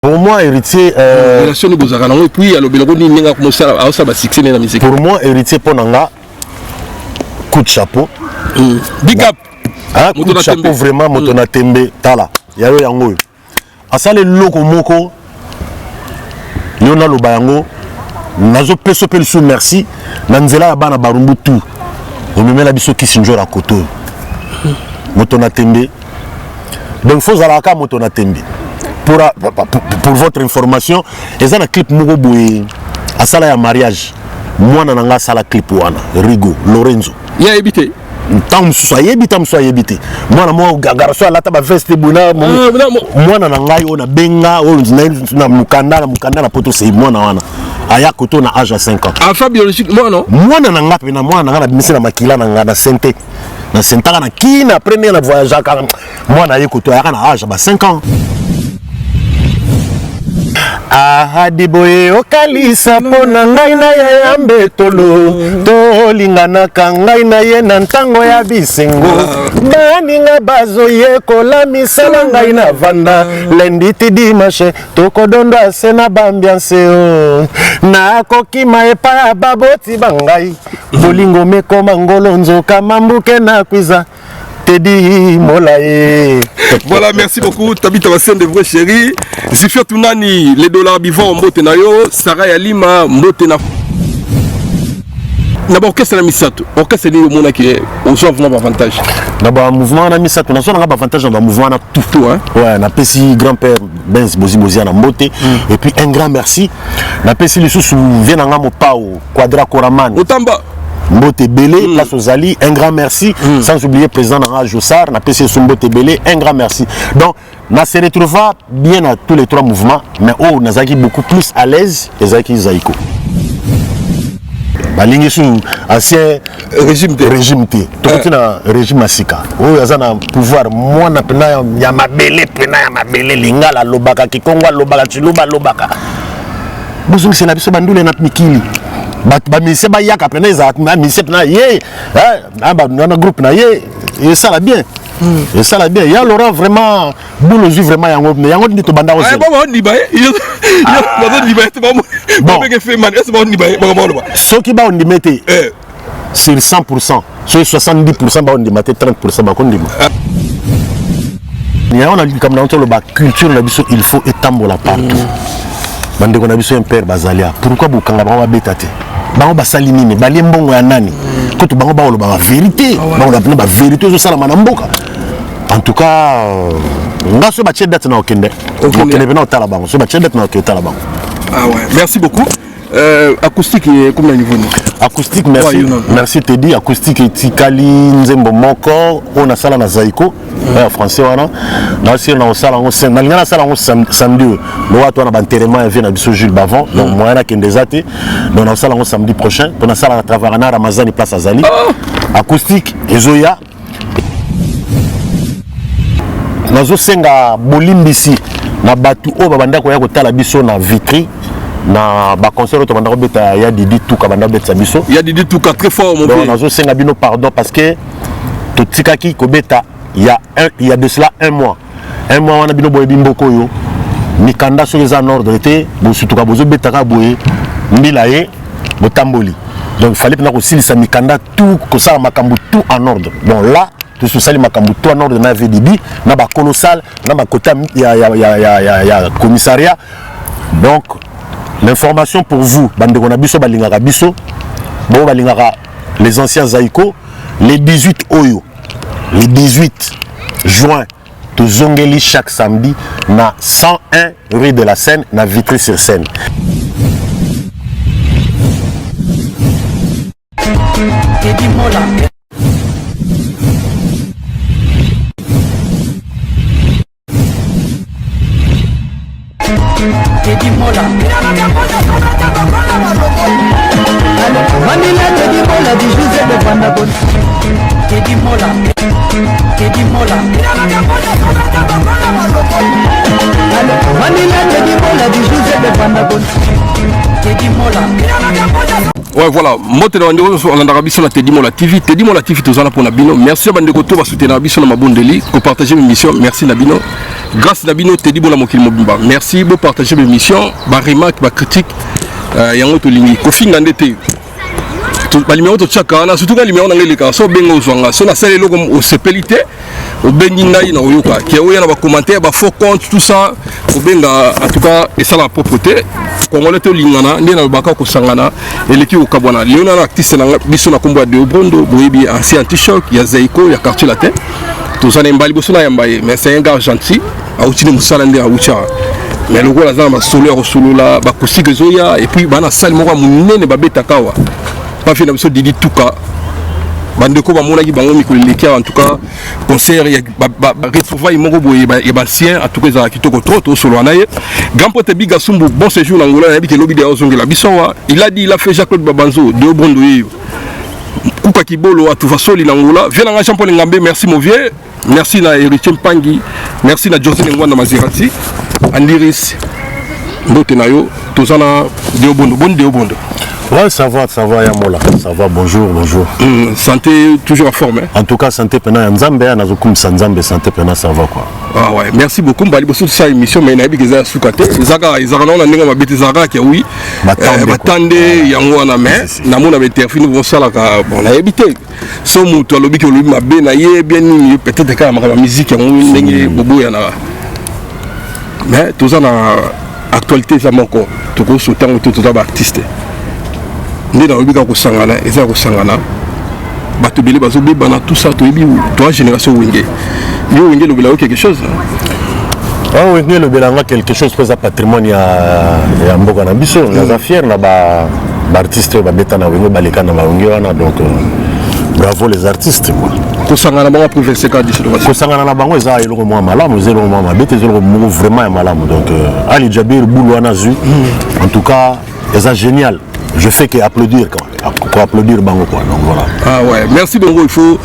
Pour moi, héritier. Et puis, pour moi, héritier Ponanga, coup de chapeau. Big up. Coup de chapeau vraiment, Motona Tembe, Tala. Yayo Yango. Asale Loko Moko, Yona Lobayango, Nazo Peso Pelsu, merci. Nanzela Yabana Barumbu tout. On me met la biso qui s'injure à côté. Motona Tembe. Donc, il faut Zalaka Motona Tembe. Pour votre information, ils ont un clip Mugoboui à sala ya mariage. Moi, je n'ai pas clip wana Rigo, Lorenzo. Il y a évité. Tam soit évité. Moi, je garçon à la table veste buna. Moi, je na benga, na mukanda na poto c'est moi na wana. Aya koto na âge à 5 ans. Alpha biologique, moi non. Moi, je n'ai pas moi na misi na makila na sente. Na sentaka na kina premier na voyage moi na yekoto ya na âge à 5 ans. Ahadiboye okalisa pona ngai na ya mbetolo tolinganaka ngai na ye na ntango ya bisengo baninga bazoye kola misala ngai na vanda lundi ti dimanche tokodondo ase na bambiance o nakokima epai ya baboti bangai bolingo mekoma ngolo nzoka mambuke na kwiza Teddy Molaye. Voilà, merci beaucoup. Tabita Wassène de vrai chéri. Zifia Tunani, les dollars bivants Mbotenayo, Sarah Yalima, Mbotena. D'abord, qu'est-ce que la Misato? Qu'est-ce que c'est le monde qui est au soir vraiment avantage? D'abord, mouvement na Misato, on a avantage dans le mouvement na tout. Ouais, na pesi grand-père Benz Bozi na Mbote. Et puis un grand merci. Na pesi les sous viennent en amo pao, Quadra Koraman. Otamba. Mbote Belé, place aux Ali, un grand merci. Sans oublier président Nara Jossar, na PC Mbote Belé, un grand merci. Donc, on se retrouve bien à tous les trois mouvements, mais on a beaucoup plus à l'aise et Zaki Zaïko. Balingi sous ancien régime T. Tout na régime Asika. Oh, y a un pouvoir. Moi, na pena ya mabele lingala lobaka kikonga lobaka chiluba lobaka. Bozungi c'est na biso bandule na mikili. Ba mise ba yaka pena za mise na ye na groupe na ye et ça la bien et ça la bien il y a Laurent vraiment boulot vraiment yango ndi to banda aussi bon on dit ba on dit ba bon fait man est bon on dit ba ce qui ba on dit mette sur 100% sur 70% ba on dit mette 30% ba kon dit il y a on a comme dans le ba culture na biso il faut étambola partout bande ko na biso un père bazalia pourquoi bokanga ba betate bango basali nini bali mbongo ya nani koto bango ba oloba vérité bango la ba vérité zo sala manamboka en tout cas ngaso ba date na okende okende bena otala bango so ba date na okende bango. Ah ouais, merci beaucoup. Acoustique comme niveau acoustique merci merci Teddy acoustique etikali nzembo moko on a sala na Zaiko français wana na aussi na sala on na lingana sala on samedi le watu na banterema vient na biso Jules Bavon donc moi na kendezate donc na sala on samedi prochain pour na sala na travailler na Ramazani place Azali acoustique ezoya nazo senga bolimbisi na batu o babanda ko ya kotala biso na vitri na ba concert to banda ko beta ya Didi Touka banda beta biso ya Didi Touka très fort mon père nazo senga bino pardon parce que to tikaki ko beta il y a de cela un mois wana bino boye bimboko yo mikanda sur les en ordre était bo sutuka bozo beta ka boye mbila ye botamboli donc il fallait que na ko silisa mikanda tout ko ça makambu tout en ordre bon là tout ça les makambu tout en ordre na VDB na ba colossal na ba côté ya commissariat donc l'information pour vous, Bandeko Nabiso Balingaka Biso, bon Balingaka les anciens Zaïko, les 18 Oyo, les 18 juin, de Zongeli chaque samedi, na 101 rue de la Seine, na Vitry-sur-Seine. Teddy Mola Manila Teddy Mola di José de Bandabon Teddy Mola Manila Teddy Mola di José de Bandabon Teddy Mola Ouais, voilà. Moi, on a rabi sur la Teddy Mola TV. Teddy Mola TV, tout ça pour Nabino. Merci à Bandeko Toba soutenir Nabi sur ma bondeli. Pour partager mes missions. Merci Nabino. Grâce Nabino, Teddy Mola Mokil Mobimba. Merci pour partager mes missions. Ba remarque, ba critique. Yango to lingi. Kofi Ngandete. Ba numéro to chaka. Na surtout quand numéro n'angeli ka. So bengo zonga. So na sale logo au sepelité. Au bengi naï na oyoka. Qui a oya na ba commentaire, ba faux compte, tout ça. Au benga, en tout cas, et ça la propreté. Congolais to lingana ndi na baka ko sangana eleki o kabwana leona na artiste na biso na kombo de Obrondo boyebi ancien anti-choc ya Zaiko ya quartier latin to ça na mbali boso na yambaye mais c'est un gars gentil a utini musala ndi a ucha mais le gars là solo ya solo là ba kusike zoya et puis bana salle moko munene ba betakawa pas fina biso Didi Tuka bandeko bamona ki bango mikoleleki en tout cas concert ya retrouvaille moko boye ya basien en tout cas za kitoko trop solo anaye grand pote biga sumbu bon séjour na Angola na bité lobby de ozongela bisowa il a dit il a fait Jacques-Claude Babanzo de Obrondo yeyo kuka kibolo atuva soli na Angola viens na Jean-Paul Ngambe merci mon vieux merci na Héritier Mpangi merci na José Ngwanda Mazirati Andiris ndote na yo tozana de Obrondo bon de Obrondo. Ouais, ça va, Yamola. Ça va, bonjour. Santé, toujours en forme. Hein? En tout cas, santé, pena Nzambe, Nazokum Sanzambe, santé, pena, ça va quoi. Ah ouais, merci beaucoup. Mbali bosso de sa émission, mais nabi keza sukate. Zaga, on a nenga mabete Zaga qui oui. Batande, yango na mais, namona beterfini bon sala ka bon na habité. So muto lobi ki lobi mabe na ye bien ni peut-être ka ma musique yango ndenge bobo yana. Mais tout ça na actualité ça moko. To ko soutenir tout ça artiste. Nous avons vu que Sangana, et ça Sangana, Batubili, Bazobi, Bana, tout ça, toi, génération Wingé. Yo Wingé, le Belao quelque chose. Ah, Wingé, le Belao quelque chose, pour ça, patrimoine, il y a un beau canabis, on est fiers, là-bas, l'artiste, va bêta, na Wingé, Balika, na Wingé, donc, bravo les artistes, quoi. Kosangana bango pour 25 d'ici le Kosangana bango eza eloko mwa malamu zelo mwa mabete zelo moko vraiment malamu donc Ali Jabir Boulou Anazu en tout cas c'est génial. Je fais qu'applaudir quoi. Pour applaudir bango quoi. Donc voilà. Ah ouais, merci bango, il faut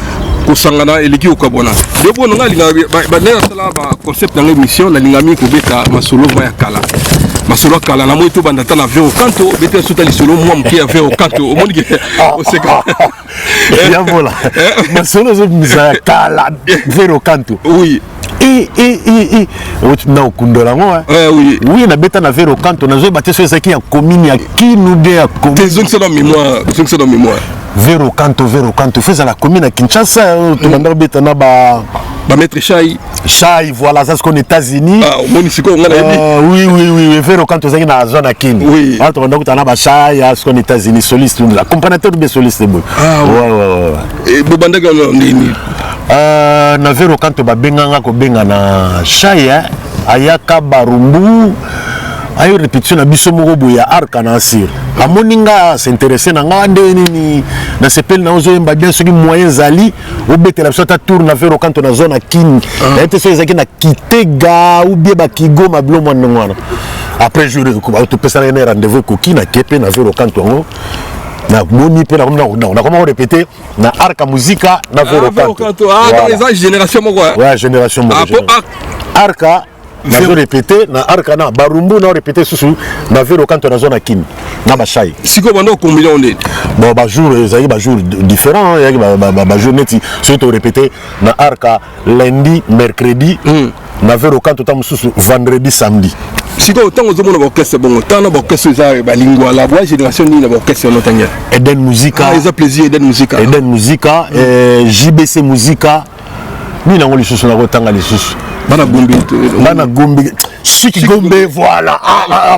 Kosangana et l'équipe au Kabona. De bon on a linga ba nena sala ba concept dans l'émission la lingami ko beta masolo ya kala. Masolo kala na moito banda tana veo kanto beta sutali solo moi mki ya veo kanto o moni au seka. Ya voilà. Masolo zo misa kala veo kanto. Oui. Na okundola ngo oui na beta na vero kanto na zo baté so ezaki ya commune ya Kinoude ya commune des zones dans mémoire vero kanto fais à la commune à Kinshasa to banda beta na ba maître Chai voilà ça ce qu'on États-Unis monisiko ngana oui vero kanto zaki na zone à Kin oui to banda ko na ba Chai à ce qu'on États-Unis soliste la comparateur de soliste ouais et bobanda ngana ndini na vero kanto babenganga ko benga na Chaya ayaka barumbu ayo répétition na biso moko boya arka na asir amoninga s'intéresser na ngande nini na sepel na ozo yemba bien soki moyen zali obetela biso ta tour na vero kanto na zone Kini ete so ezaki na Kitega ou bien ba Kigoma blo mwana ngwana après jour ko to pesa na rendez-vous ko kina kepe na vero kanto ngo na moni pe na comment répéter na arka musica na vero kanto dans les générations moko ouais génération moko arka na zo répéter na arka na barumbu na répéter susu na vero kanto na zone Kini na ba Chai siko bando combien on est bon ba jour ezali ba jour différent ya ba jour neti surtout répéter na arka lundi mercredi na vero kanto ta mususu vendredi samedi siko autant aux hommes orchestre bon autant na orchestre za ba lingua la voix génération ni na orchestre no tanga Eden Musica ils a plaisir Eden Musica JBC Musica ni na ngoli susu na kotanga lisusu Bana Gombe Chic Gombe voilà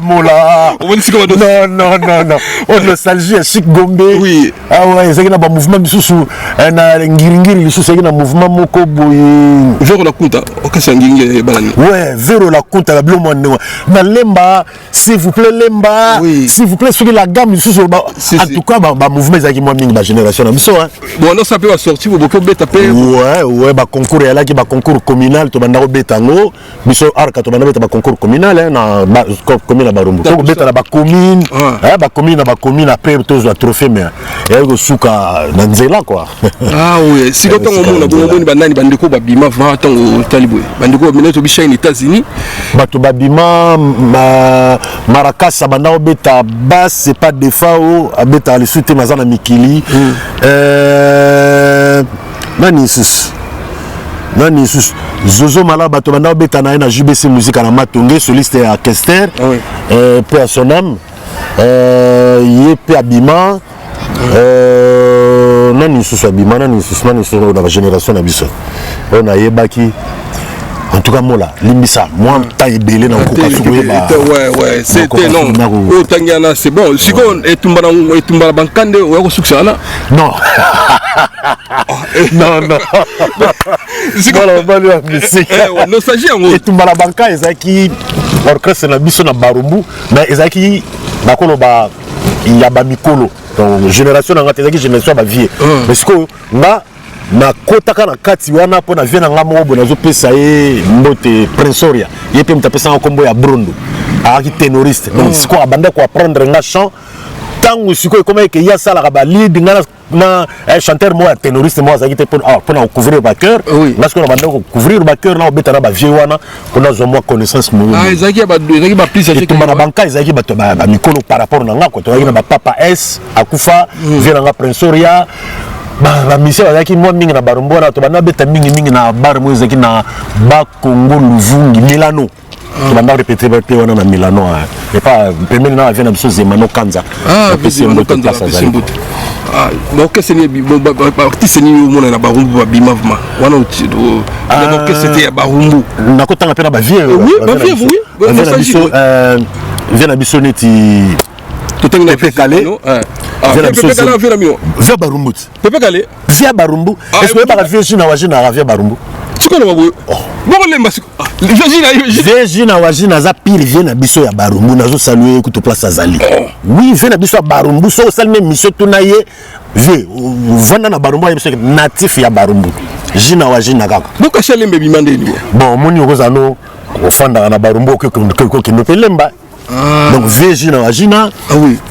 mola non on nostalgie Chic Gombe oui ouais c'est na ba mouvement bisusu na ngiringiri bisusu c'est na mouvement moko boye Vero la Kunta okasa ngiringi banani ouais Vero la Kunta la blo mwana na lemba s'il vous plaît lemba s'il vous plaît sur la gamme bisusu en tout cas ba mouvement zaki moi mingi ba génération na biso hein bon on ça peut sortir beaucoup beta pe ouais ba concours ya la ki ba concours communal to banda ko betango biso arka to banda beta ba concours communal na commune Barumbu ko beta na ba commune ba commune après tous trophée mais ko suka na nzela quoi. Ah oui, si le temps on a bon banani bandiko babima va temps au talibou bandiko minute bi chaine États-Unis bato babima Maracas banda beta bas c'est pas des fao beta le soute mazana mikili nani sus Zozo Mala bato banda beta na JBC musique na Matonge soliste à Kester peu à son âme yé abima nani sus abima nani sus dans la génération na biso on a yebaki en tout cas moi là limbisa moi ta ebelé na koka soué ba ouais c'était non o tangana c'est bon si on etumbala bankande o ko suksana non non si on va lui musique nostalgie ngo etumbala banka ezaki orchestre na biso na Barumbu mais ezaki bakolo ba ya ba mikolo donc génération na ngata ezaki génération ba vie mais siko nga na kotaka na kati wana po na vie na ngamo bo nazo pesa ye mbote prinsoria yepe mtapesa nkombo ya Brundo aki ténoriste donc siko abanda ko apprendre nga chant tangu siko comme que ya sala ba lead nga na chanteur moi ténoriste moi azaki te pour na couvrir ba cœur parce que na banda ko couvrir ba cœur na obeta na ba vie wana ko na zo moi connaissance mo ezaki ba plus âgé que na banka ezaki ba mikolo par rapport na nga ko to na ba papa S akufa vie na nga prinsoria ba mission azaki moi mingi na Barumbu na to bana beta mingi na bar mo ezaki na ba Congo Luvungi Milano to bana répéter ba wana na Milano et pas premier na vient na biso Zemano Kanza Zemano Kanza donc qu'est-ce que artiste ni mona na Barumbu ba bimavma wana donc qu'est-ce c'était Barumbu na ko tanga pena ba vieux oui vient na biso neti tout est Pepe Calé via Barumbu Pepe Calé via Barumbu est-ce que pas via Jina Wajina via Barumbu tu connais bon le masque Jina Wajina za pire vient na biso ya Barumbu nazo saluer ku to place azali oui vient na biso ya Barumbu so sal même mission tunaye vie vanda na Barumbu ya natif ya Barumbu Jina Wajina kaka donc chalembe bimande ni bon moni okozano ofanda na Barumbu ko kinopelemba donc VG na Wajina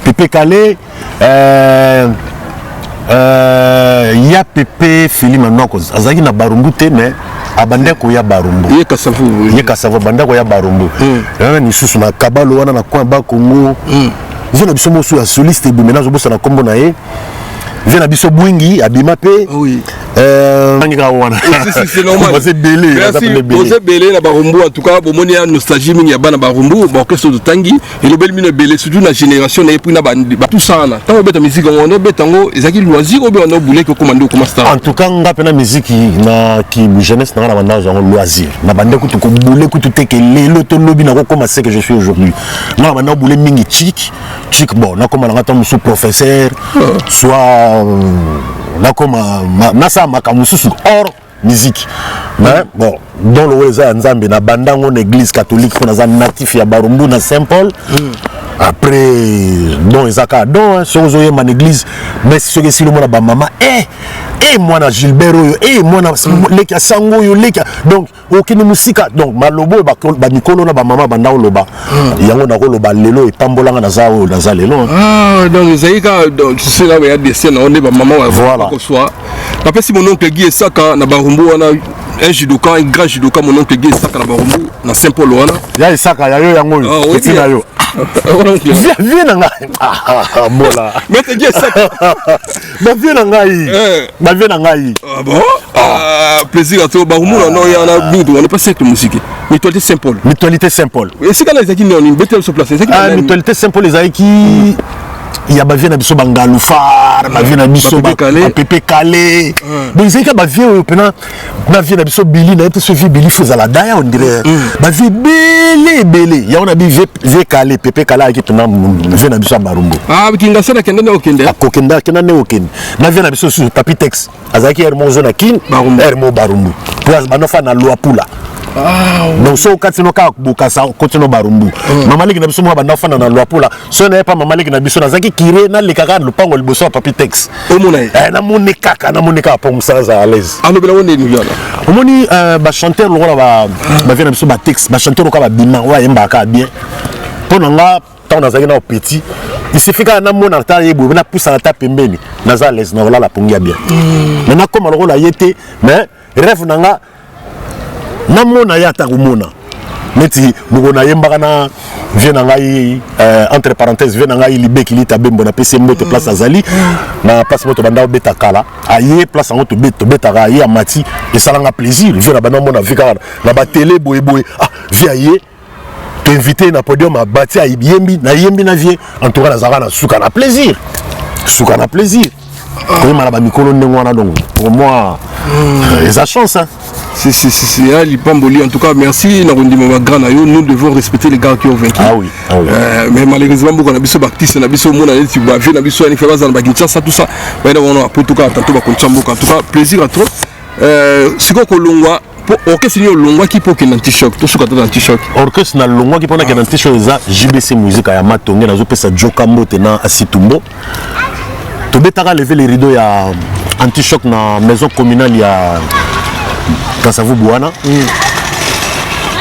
Pepe Calé ya Pepe Philima Noko azaki na Barumbu te mais abandeko ya Barumbu ye kasavu bandeko ya Barumbu ni susu na kabalo wana na kwa ba Kongo vena biso mosu ya soliste bu menazo bosa na kombo na ye vena biso bwingi abima pe ngika wana c'est normal c'est belé na Barumbu en tout cas bon moni ya nostalgie mingi ya bana Barumbu ba orchestre de tangi et le bel mino belé surtout na génération na epui na ba tout ça na tant beta musique on betango ezaki loisir obi on boulé ko commando comme star en tout cas nga pena musique na ki jeunesse na banda za loisir na bande ko to boulé ko to teke lelo to lobi na ko comme c'est que je suis aujourd'hui na banda boulé mingi chic bon na comme na ngata musu professeur soit na comme na sa makamususu hors musique mais bon dans le weza nzambe na bandango na église catholique pour na natif ya Barumbu na Saint-Paul après don ezaka don sozo ye man église mais ce que si le mona ba mama moi na Gilbert yo moi na leka sango yo leka donc aucune musique donc malobo ba mikolo na ba mama banda loba yango na ko loba lelo epambolanga na za lelo donc zaika donc tu sais là il y a des scènes on est ba mama voilà ko soit après si mon oncle Guy Esaka na Barumbu wana un judoka un grand judoka mon oncle Guy Esaka na Barumbu na Saint-Paul wana ya Esaka ya yo yango petit na yo viens na ngai mola mais te Guy Esaka ba viens na ngai ah bon plaisir à toi Barumbu non ya na bintu on est pas cercle musique mutualité Saint-Paul et c'est quand les qui on une bête sur place c'est mutualité Saint-Paul les qui il y a ba vie na biso bangalufar ba vie na biso ba Pepe Calé donc c'est que ba vie pena na vie na biso Billy na te suivi Billy Fuzala daya on dirait ba vie belé ya on a bi vie Calé Pepe Calé qui tona vie na biso Barumbu kinga sana kenda na okende kokenda kenda na okende na vie na biso sur Papitex azaki hermo zona kin hermo Barumbu place banofa na Luapula donc so katino ka bukasa kotino barumbu mama leki na biso mo banda fana na loapola so na pas mama leki na biso na zaki kire na lekaka lupango liboso papitex na moni kaka na moni kaka pour ça à l'aise alobela wonde ni yona omoni ba chanteur lokola ba vient na biso ba texte ba chanteur lokola ba bima wa yemba ka bien pona nga tant na zaki na petit il suffit que na mona ta yebo na pousse na ta pembeni na za l'aise na wala la pongia bien na comme lokola yete mais rêve nanga na mona ya ta kumona neti bukona yembaka na vient ngai entre parenthèses vient ngai libeki lita bembo na pese mbote place azali na place moto banda beta kala aye place en to beta ga ya mati et ça langa plaisir vient na mona vika na ba télé boy ah via ye te inviter na podium a bati a yembi na vie en tout cas na zaka na suka na plaisir comme malaba mikolo ndengwana donc pour moi les a chance hein. C'est Lipamboli. En tout cas, merci. Nous devons respecter les gars qui ont vaincu. Ah oui. Mais malheureusement, beaucoup de gens baptistes, tout ça. En tout cas, plaisir à toi. C'est quoi que l'on orchestre longwa qui peut qu'il anti-choc tout ce qu'on a anti-choc orchestre na longwa qui peut qu'il anti-choc za JBC musique ya matonge na zo pesa Jokambo tena Asitumbo to betaka lever les rideaux ya anti-choc na maison communale ya Kasavu Bouana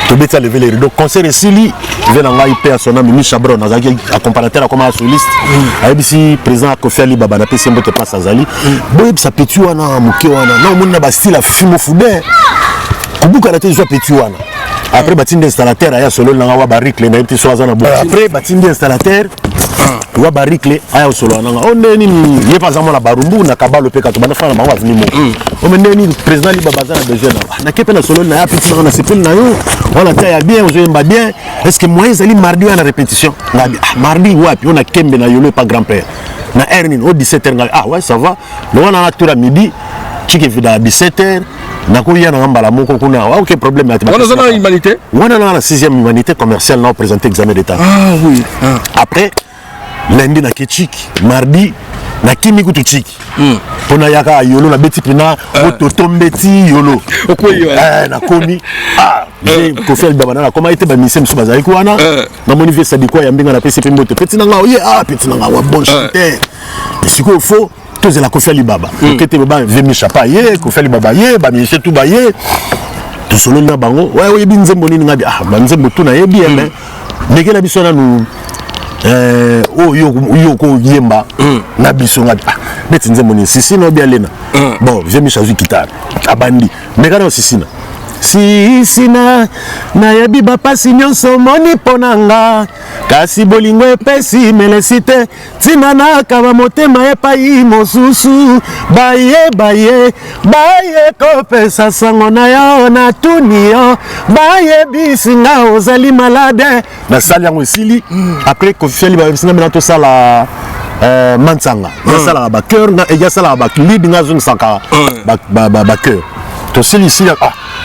to betaka lever les rideaux concert Sili vient nga IP à son ami Micha Brown azaki accompagnateur comme soliste ayebisi président Kofi Ali Baba na pesi mbote place azali boye bisa petit wana muke wana na monna ba style afimo fude kubuka na tezo petit wana après batindi installateur aya solo na wa baricle na petit soaza na bo après batindi installateur wa baricle aya solo na on neni ye pas zaman la barumbu na kabalo pe ka to bana fana ba wa vini mo o meneni président li Baba za na besoin na kepe na solo na ya petit na sepel na yo on a taille bien on joue bien est-ce que moi zali mardi à la répétition mardi wapi on a kembe na yolo pas grand-père na ernin au 17h ah ouais ça va le on a tour à midi chike vida à 17h na ko yana ngambala moko kuna aucun problème on a humanité on a la 6e humanité commerciale là présenté examen d'état ah oui après lundi na ketchik mardi na kimi kutu chiki pona yaka yolo na beti pina moto tombeti yolo okoyo na komi j'ai Kofi Ali Baba na comment était ba mission so bazali kwana na moni vie sadiko ya mbinga na PCP moto petit na nga oye petit na nga wa bon chanteur siko fo toze la Kofi Ali Baba okete baba vemi chapa ye Kofi Ali Baba ye ba miche tout ba ye to solo na bango ouais binzembo nini ngabi banzembo tu na yebi mais nekela biso na nu yo ko yemba na biso ngabi beti nzembo ni sisi no bia lena bon vemi chazu guitare abandi mekana sisina sisina na yebi bapasi nyonso moni ponanga kasi bolingo epesi melesite tina na kaba motema epai mosusu baye kopesa sango na yo na tuni yo baye bisinga ozali malade na sali yango esili après Kofi Ali Baba na to sala mansanga na sala ba cœur na ya sala ba lead nga zung saka ba cœur to seli ici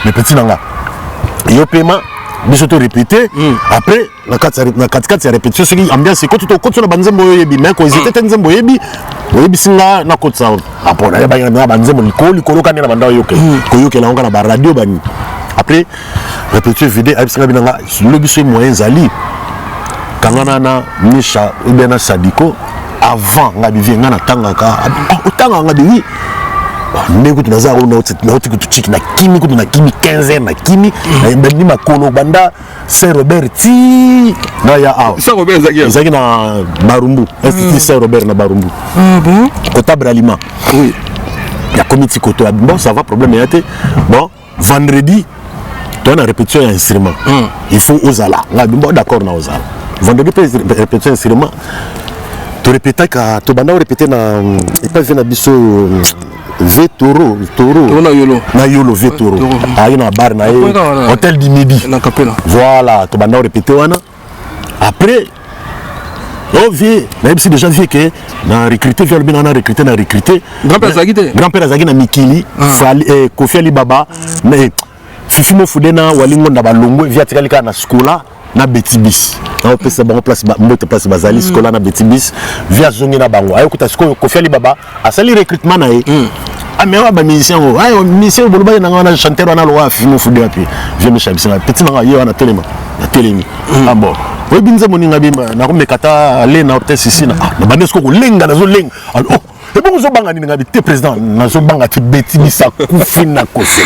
mais petit nanga yo paiement biso to répéter après na 4 répétition c'est ambiance ko to na banzembo yebi mais ko hésiter nzembo yebi yebi singa na ko tsa apona ya bana banzembo likolo kana banda yo ko yo ke na ngana ba radio bani après répétition vidéo abisanga binanga le biso moyen zali kangana na Misha ubena Sadiko avant nga bivie nga na tangaka otanga nga bivi ndeko tunaza na kutuchiki na kimi 15 na kimi na mbeni makolo banda Saint Robert ti na ya Saint Robert zaki na Barumbu institut Saint Robert na Barumbu bon comptable aliment oui ya comité koto bon ça va problème yate bon vendredi tu as répétition instrument il faut osala nga bon d'accord na osala vendredi répétition instrument tu répétais que tu banda répéter na et pas venir biso V Toro na yolo V Toro ayi na bar na hôtel du midi na capella voilà tu banda répéter wana après on vient même si déjà vu que na recruter vers bien na recruter grand-père Zagi na Mikili Kofi Ali Baba mais Fifimo Fudena walingo na balongwe via tikalika na skola na betibis na opesa bango place mbote place bazali skola na betibis via zongi na bango ayo kuta skola Kofi Ali Baba asali recrutement na ah mais ba musicien o ay musicien bo ba na chanteur wana lo film fude api je me chabisa petit na yo na telema ah bon oui binza moninga bima na ko mekata ale na hôtel ici na na banesko ko lenga na zo lenga oh et bon zo banga ni ngabi te président na zo banga ti beti bisa kufina kose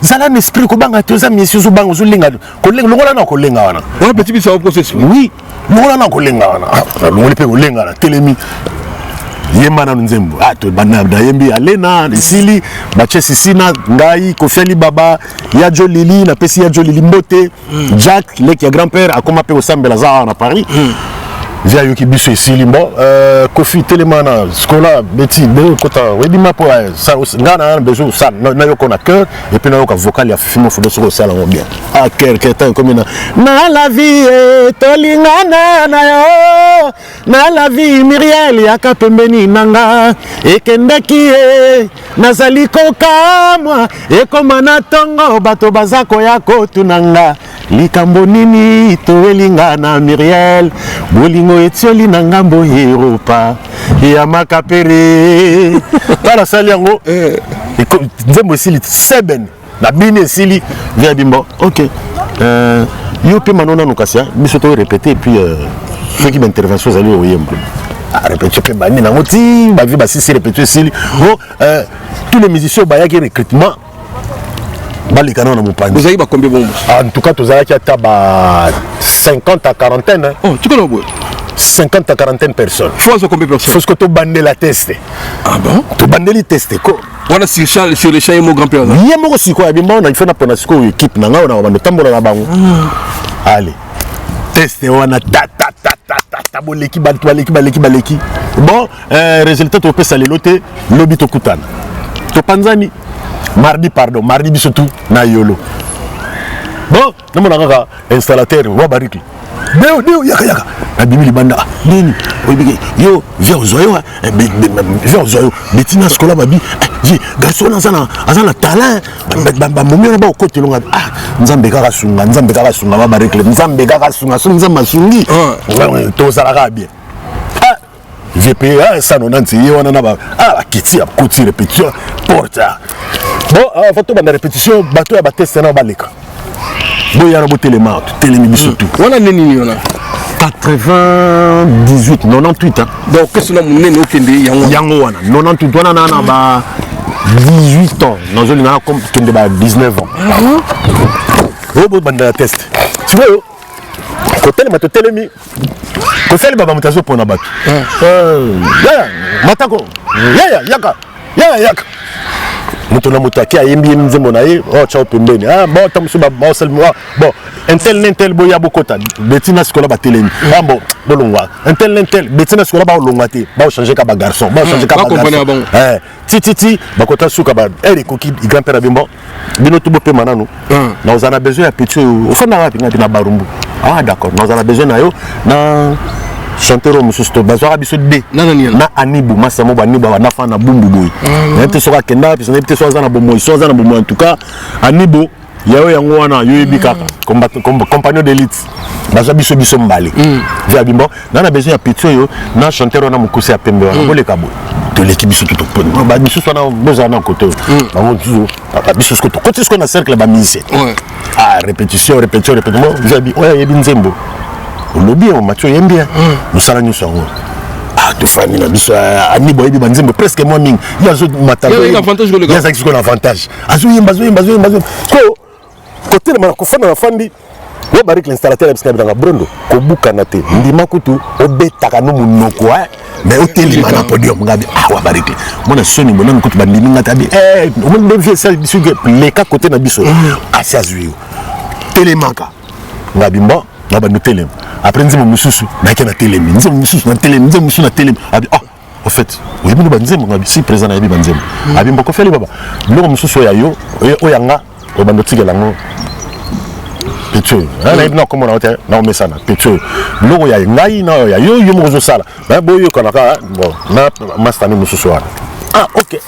zala n'esprit ko banga to za monsieur zo banga zo lenga ko lenga longola na ko lenga wana on petit bisa au processus oui longola na ko lenga wana longole pe ko lenga na telemi yemana nzembo to banabda yembi alena isili bache sisina ngai kofeli baba ya jolili na pesi ya jolili mbote Jack lek ya grand-père akoma pe osambela za na Paris via yoki biso isili mbo kofi telemana skola beti be kota webi mapo ça ngana besoin ça na yoko na cœur et puis na yoko vocal ya fimo fudo soko sala bien ah cœur quelqu'un comme na la vie tolingana na yo na la vie Miriel yaka pembeni nanga ekendeki nazali kokamwa ekoma na tongo bato bazako yako tunanga likambo nini toelingana Miriel bolingo etioli na ngambo Europa ya makapere tala sali yango nzembo sili seben na bine sili via bimbo ok yo pe manona nukasia biso to répéter puis ceux qui m'intervention zali oyembo répéter pe bani na ngoti ba vi ba sisi répéter sili tous les musiciens ba ya recrutement balikana na mopandi vous avez combien bon en tout cas tozalaki ata ba 50 à quarantaine oh tu connais 50 à quarantaine personnes faut combien de personnes faut que tu bandes la test ah bon tu bandes les tests quoi voilà sur les champs mon grand-père yemo ko siko abimba na ifena pona siko équipe na ngao na bando tambola na bango allez test wana ta boleki baleki bon résultat to pesa lelote lobi to kutana to panzani mardi biso tout na yolo bon namona kaka installateur wa bariki deo yaka abimi libanda nini oyibike yo via ozoyo betina skola babi ji garçon azana talent ba momio ba côté longa nzambe kaka sunga ba bariki nzambe kaka sunga so nzambe sungi to zalaka bien VPA ça non nanti wana na ba kiti ya kuti répétition porta bon photo banda répétition bato ya ba test na baleka boya na botelema telemi biso tout wana nini wana 98 98 hein donc qu'est-ce que nous nene okende yango wana 98 wana na ba 18 ans dans une na comme kende ba 19 ans robo banda test tu vois kotelema to telemi ko feli baba mutazo pona batu matako yaka muto na mutaki ayembi nzembo na ye cha pembeni bon tamusu ba selma bon intel boya bokota betina skola ba telemi bon bolongwa intel betina skola ba olongwa te ba changer ka ba garçon ba changer ka ba garçon titi bakota suka ba koki grand-père bimbo bino tubo pe manano na ozana besoin ya petit au fond na rapinga na barumbu d'accord nous avons besoin na yo na chanteur mususto bazwa biso de na anibu masamo banibu na fa na bumbu boy nte soka kenda puis nte soka na bomo en tout cas anibu yayo yango wana yo ebika compagnon d'élite bazwa biso mbali via bimbo na besoin ya petit yo na chanteur na mukuse ya pembe wana boleka boy to l'équipe biso tout pon ba biso na besoin na côté bango toujours biso ko to côté ce qu'on a cercle ba musicien répétition via bi oya yebi nzembo lobby on match yembia nous sala nyo sango to famille na biso ani boy bi banzembo presque moi mingi ya zo matalo ya avantage ko le gars ya ça ko avantage azu yemba ko côté na ko fana na fandi wo barik l'installateur biska bi na brondo ko buka na te ndima kutu obetaka no munoko mais au téléma na podium ngabi wa barik mona soni mona kutu bandimi ngata bi on me devait ça biso les cas côté na biso asiazu télémaka ngabi mbo na ba télém après nzimo mususu na kena télém nzimo mususu na télém abi au fait oui mino ba nzimo ngabi si présent na bi banzemo abi mboko feli baba lo mususu ya yo oyanga o bando tigela ngo pecho na ina comme on a na mesana pecho lo ya ngai na ya yo mo zo sala ba boyo kana ka bon na master ni mususu wana ok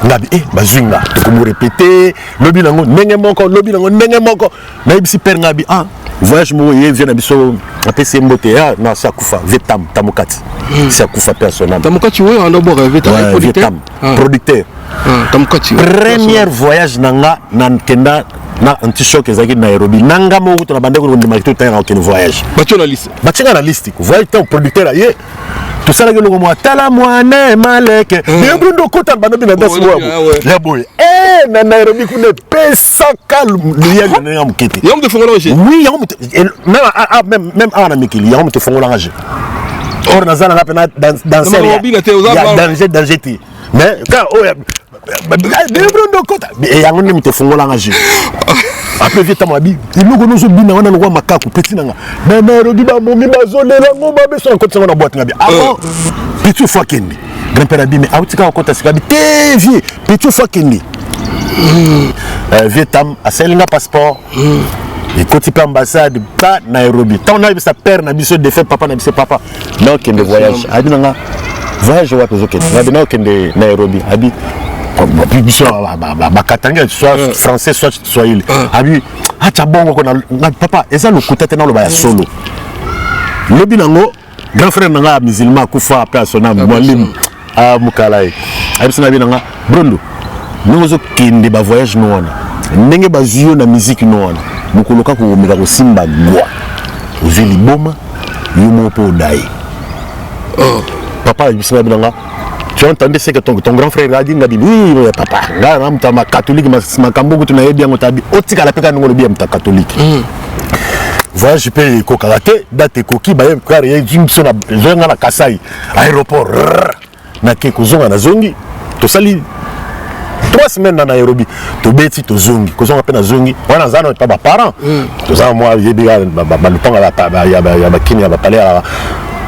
ngabi bazinga to ko répéter lobi nango ndenge moko na ibisi per ngabi voyage mo ye vient na biso apesi mbote na sakufa Vietnam tamukati sakufa personnel tamukati oui on doit boire Vietnam producteur Premier voyage nanga nankenda na anti-choc ezaki Nairobi. Nanga mo to na bande ko ndima to tayana aucun voyage. Batinga na liste. Voyage ton producteur aye. Tout ça là que moi tala moine maleke. Mais Bruno Kota bande na dasi wa. Ya boy. Na Nairobi ku ne pesa calme liya na mukete. Yom de fongola roger. Oui, même à Mikili, yom te fongola roger. Or na zana na danser. Danger ti. Mais quand Bruno Kota et yango ne te fongola roger. Après vite mabi, il nous nous bina wana ngwa makaku petit nanga. Na Nairobi ba mongi bazolela ngomba beso na kotsa na boîte ngabi. Avant petit fois kendi. Grand-père abi mais autika okota sikabi te vie petit fois kendi. Vietnam a selinga passeport et côté ambassade pas Nairobi tant on a sa père na biso de fait papa na biso papa non que de voyage abi nga voyage wa tozoke na bino que de Nairobi abi biso ba katanga soit français soit swahili abi acha bongo ko na papa eza lokuta tena lo ba ya solo lobi nango grand frère nanga musulman kufa après sona mwalimu a mukalai abi sona bi nanga brondo nous kende ba voyage no wana ndenge bazuyo na musique no wana mukoloka ko meka ko simba gwa ozeli boma yumo po dai papa bisema binanga tu entendais ce que ton grand frère a dit ngabi oui papa nga na mtama catholique makambo kutu na yebi yango tabi otika la peka ngolo bi mta catholique voyage pe ko karate date koki ba yekare yimso na zonga na Kasai aéroport na ke ko zonga na zongi to sali 3 semaines dans Nairobi, tu bêtis, tu zongi, tu zongi, tu zongi, on a zano pas parents, tu sais moi, il y a des balutons à la table, il y a Kenya,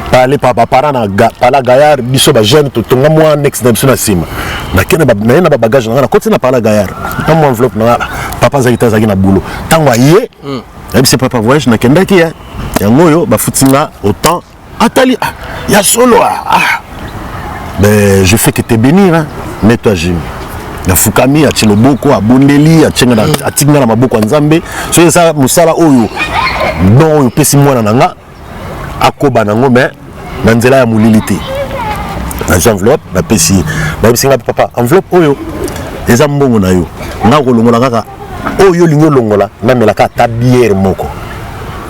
parler papa parents na pala gayar, biso ba jeune, tu tonga moi next d'absolu na sim, na Kenya na ba bagage na continue na pala gayar, dans mon enveloppe na papa zaita zaki na boulot, tango yé, et c'est papa voyage na kenda ki ya, yangoyo ba futinga autant atali, ya solo ben je fais que te bénir, hein, mais toi Jim. Na fukami ya chiloboko abondeli achenga atinga na maboko nzambe so esa musala oyo non oyo pesi mwana nanga akoba nango mais na nzela ya mulilité na enveloppe na pesi ba bisinga papa enveloppe oyo eza mbongo na yo nga ko longola kaka oyo lingo longola na melaka ta bière moko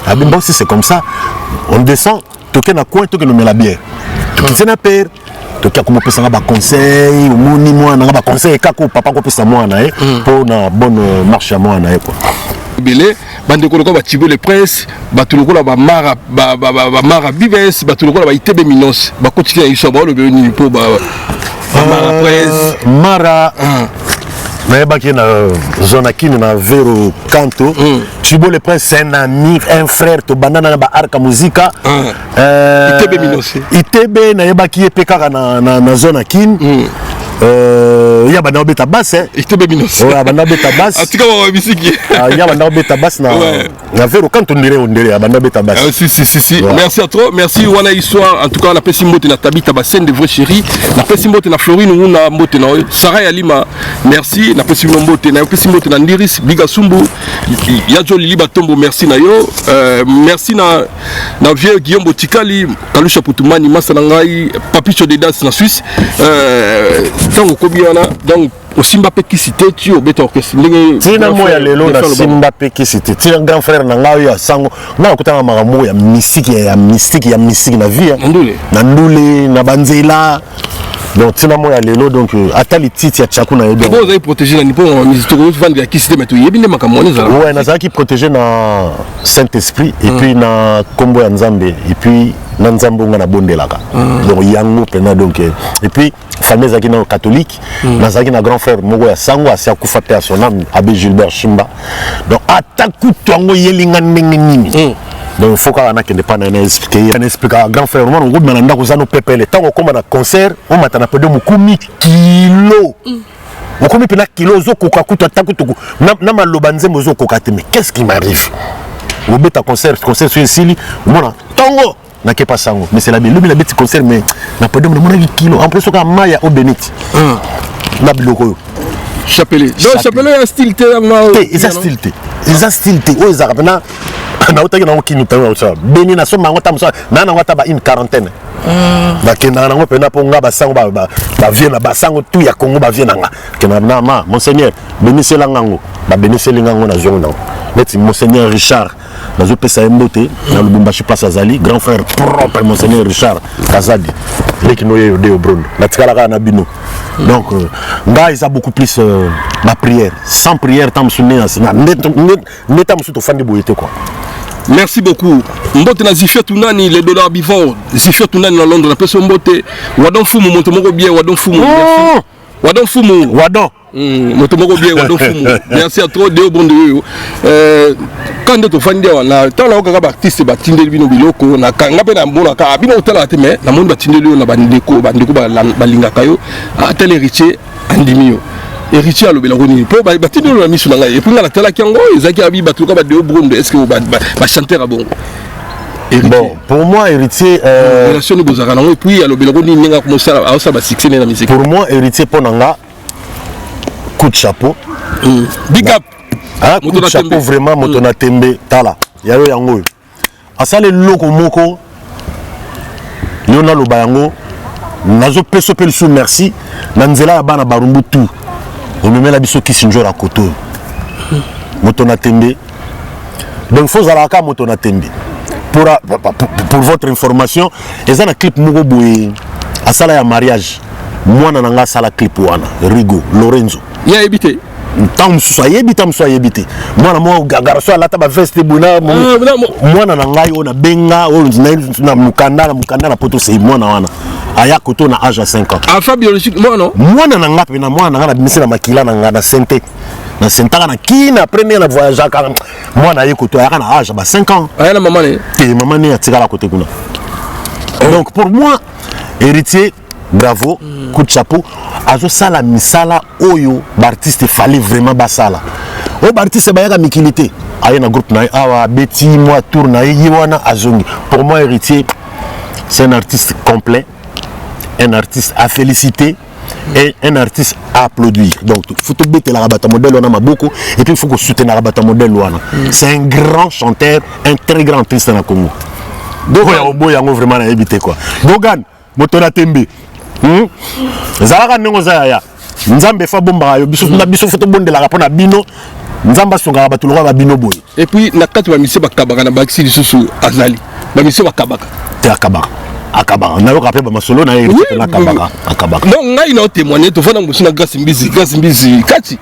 abimba aussi c'est comme ça on descend toke na coin toke no mela bière toke na père tokia comme pesanga ba conseil omoni mwana ba conseil kako papa ko pesa mwana pour na bonne marche à mwana quoi belé bande ko ba Tibo le prince ba tuloko la ba mara vives ba tuloko la ba itebe minos ba kotika iso ba le beni pour ba mara prince mara mais ba qui na zone akini na Vero Canto Tibo le prince c'est un ami un frère to banana na ba arka musica itebe minos itebe na yeba ki epeka na zone akini ya bana obeta basse itebe minos ya bana obeta basse atika ba bisiki ya bana obeta basse na Vero Canto ndire ya bana obeta basse si merci à toi merci wana histoire en tout cas la pesimbote na tabita ba scène de vraie chérie la pesimbote na Florine nguna mbote na Sarah Yalima merci na pesimbote na Ndiris Bigasumbu ya joli liba tombo merci na yo merci na vieux Guillaume Botikali Kalusha Putumani masala ngai Papicho de Das na Suisse tango kobiana donc Osimba Peki cité tu au beto orchestre tina moya lelo na Simba Peki cité tina grand frère na ngayo ya sango na kutanga maramu ya mystique na vie na ndule na banzela donc tina moya lelo donc atali titi ya chaku na yedo vous avez protégé na nipo musique vendre ya kisité mais tu yebinde makamoni za ouais na zaki protégé na Saint-Esprit et puis na kombo ya Nzambe et puis na Nzambo nga na bondelaka donc yango pena donc et puis famille zaki na catholique na zaki na grand frère moko ya sango asia kufa pe son âme abbé Gilbert Chimba donc ataku tongo yelinga ndenge nini donc il faut qu'on ait pas expliquer grand frère on go na ndako za no pepele tango koma na concert on matana pe de mukumi kilo mukumi pena kilo zo koka kutu atakutu na maloba nzembo zo koka te mais qu'est-ce qui m'arrive au beta concert sur Sili mona tango na ke pas sango mais c'est la belle la bête concert mais na pe de mona kilo en plus ka maya au benit na biloko Chapelet donc Chapelet un style ils style o ezaka na utaki na okini tawo ça beni na soma ngota musa na ngota ba une quarantaine bakendaka nango mpena mpo nga basango bavie na basango tu ya Congo bavie na nga kendaka na monseigneur benisela ngango babeniseli ngango na zongo nango neti monseigneur Richard nazopesa ye mbote na Lubumbashi place azali grand frère propre monseigneur Richard Kazadi leki no yeyo de obrondo natikalaka na bino donc nga eza beaucoup plus ma prière sans prière tant msune na neta msuto fandi boyete quoi. Merci beaucoup. Mbote na Zifia Tunani, les dollars bivants. Zifia Tunani na Londres, la personne Mbote. Wadon Fumu, Motomoko bien, Wadon Fumu. Merci. Wadon Fumu. Wadon. Motomoko bien, Wadon Fumu. Merci à toi, Deo Bondo. Quand tu fais na tant la okaka artiste ba tindeli bino biloko na kanga pe na mbona ka bino otala te mais na monde ba tindeli na bandeko ba linga kayo atel héritier andimio. Héritier alobela ko ni po ba tindeli na misu na ngai et puis na tala kiango ezaki abi batuka ba Deo Bondo est-ce que ba chanteur a bon. Bon, pour moi, héritier. Relation de Bozarana, et puis à l'obélonie, il y a commencé à ça, succès dans la musique. Pour moi, héritier Ponanga, coup de chapeau. Big up! Ah, coup de chapeau, vraiment, Motona Tembe, Tala. Yayo Yango. Asale Loko Moko, Yona Lobayango, Nazo Peso Pelsu, merci. Nanzela Abana Barumbu tout. On me met la biso qui s'injure à côté. Motona Tembe. Donc, faut Zalaka Motona Tembe. Pour votre information, ils ont un clip Mugoboui à Sala mariage. Moi, je n'ai pas clip Wana, Rigo, Lorenzo. Il y a évité. Tant que je suis évité. Moi, je suis là, je veste Bouna. Moi, je benga, Mukanda, la poto, c'est moi. Aya Koto na âge à 5 ans. Alpha biologique, moi non. Moi, je suis là, je suis na sentaka na kina premier na voyage aka moi na yekoto aka na âge ba 5 ans aya na maman ne atika la côté kuna. Donc pour moi héritier bravo coup de chapeau azo sala misala oyo l'artiste fallait vraiment basala o artiste ba yaka mikilité aya na groupe na awa beti moi tour na yiwana azongi. Pour moi héritier c'est un artiste complet, un artiste à féliciter et un artiste à applaudir. Donc il faut te mettre la rabata modèle on a beaucoup et puis il faut que soutenir la rabata modèle c'est un grand chanteur, un très grand artiste dans le Congo. Donc il y a vraiment à éviter quoi. Dogan Motona Tembe zalaka ndongo zaya nzambe fa bomba yo biso na biso photo bonde la rapona bino nzamba songa ba tulwa ba bino boy. Et puis na kati ba mise ba kabaka na ba kisi susu azali ba mise ba kabaka te akabaka akabaka na yoka pe ba masolo na héritier na kabaka akabaka. Non ngai na témoigner to fana musuna Grace Mbizi kati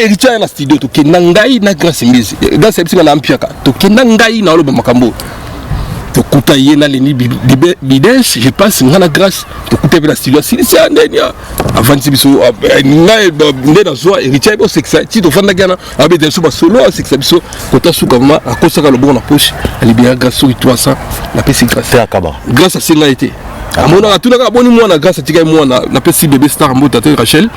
héritier na studio to kenda ngai na Grace Mbizi Grace Mbizi na ampiaka to kenda ngai na oloba makambo to kuta yena leni bidens je passe ngana Grace to kuta be la studio si c'est ndenia avant biso ngai ndena zo héritier bo sexa ti to fana gana abe denso ba solo sexa biso kota suka ma akosaka le bon na poche ali bien Grace sur 300 la pesi Grace te akabaka Grace c'est nga été amona atuna boni mwana Grace tika mwana na pesi bébé star mbota te Rachel